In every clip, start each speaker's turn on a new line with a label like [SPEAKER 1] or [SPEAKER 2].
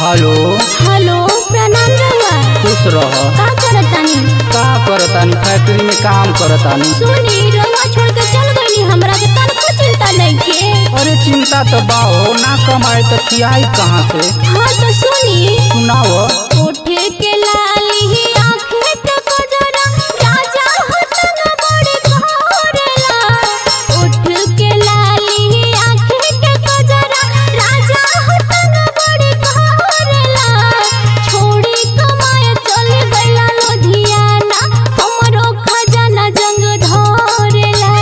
[SPEAKER 1] Hello
[SPEAKER 2] hello, प्रणाम रउआ।
[SPEAKER 1] खुश रह।
[SPEAKER 2] का करतानी?
[SPEAKER 1] का करतानी? फैक्ट्री में काम करतानी।
[SPEAKER 2] सुनी, रउआ छोड़ के चल गईनी, हमरा के तनको चिंता नइखे।
[SPEAKER 1] अरे चिंता तो बाहो, ना कमाए तो खियाई कहाँ से?
[SPEAKER 2] हाँ तो सुनी,
[SPEAKER 1] सुनाओ।
[SPEAKER 2] उठे के लाली आँखें के कजरा, राजा होतन बड़े घोरेला। उठ के लाली आँखें के कजरा, राजा होतन बड़े घोरेला। छोड़ी कमाए चले गइला लुधियाना, हमरो खजाना जंग धरेला।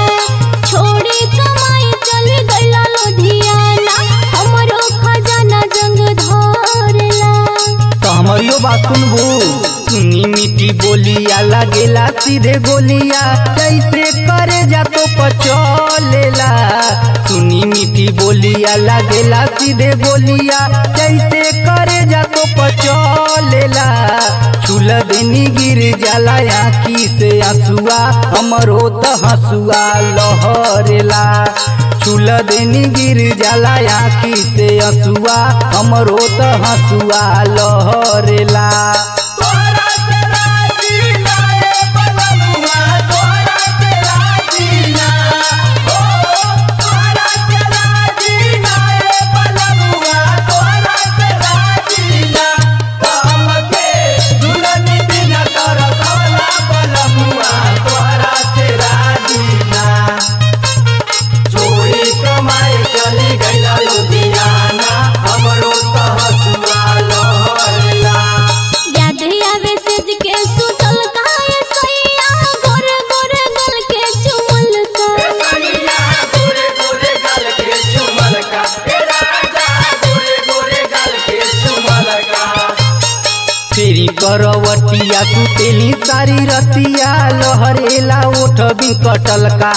[SPEAKER 2] छोड़ी कमाए चले गइला लुधियाना, हमरो खजाना जंग धरेला।
[SPEAKER 1] तो हमारियो बात सुनबू। सुनी मीठी बोलिया लगेला सीधे गोलिया, जैसे करे जा तो पचलेला। सुनी मीठी बोलिया लगेला सीधे गोलिया, जैसे करे जा तो पचलेला। छुल देनी गिर जाला आँखी से आंसुआ, हमरो तो हंसुआ लहरेला। छुल देनी गिर जाला आँखी से आंसुआ, हमरो तो हंसुआ लहरेला। फेरी करवटिया सुतेली सारी रतिया, लहरेला ओठ बिकटल का।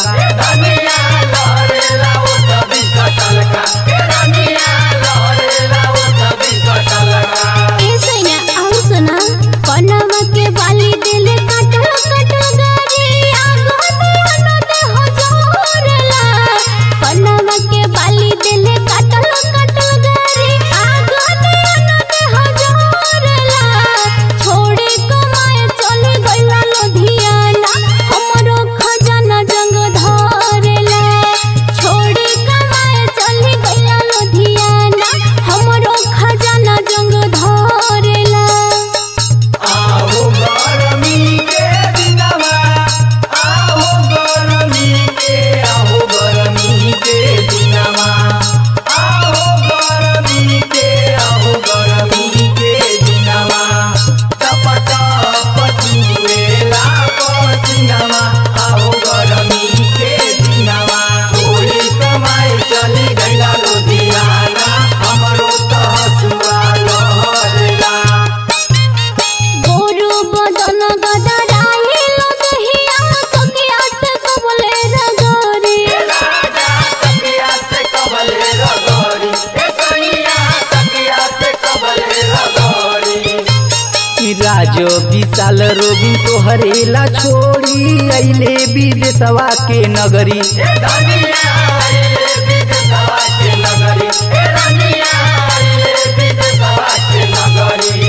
[SPEAKER 1] राजो विशाल रोबिन तोहरेला छोड़ी, अइले विदेशवा के नगरी।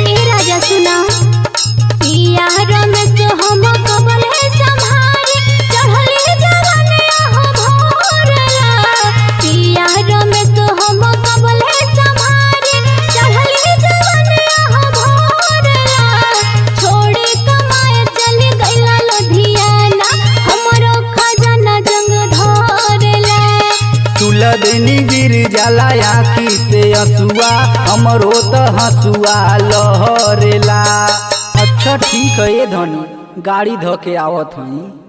[SPEAKER 2] ए राजा सुना, पिया रमेश हम कबले संभारी, चढ़ले जवानिया हो भोरला। पिया रमेश हम कबले संभारी, चढ़ले जवानिया हो भोरला। छोड़ी कमाए चली गइला लुधियाना, हमरो खजाना जंग धरेला।
[SPEAKER 1] चुल देनी गिर जाला आँखी से आंसुआ, हमरो तो हंसुआ लहरेला। अच्छा ठीक है ये धनी, गाड़ी धो के आवत हई।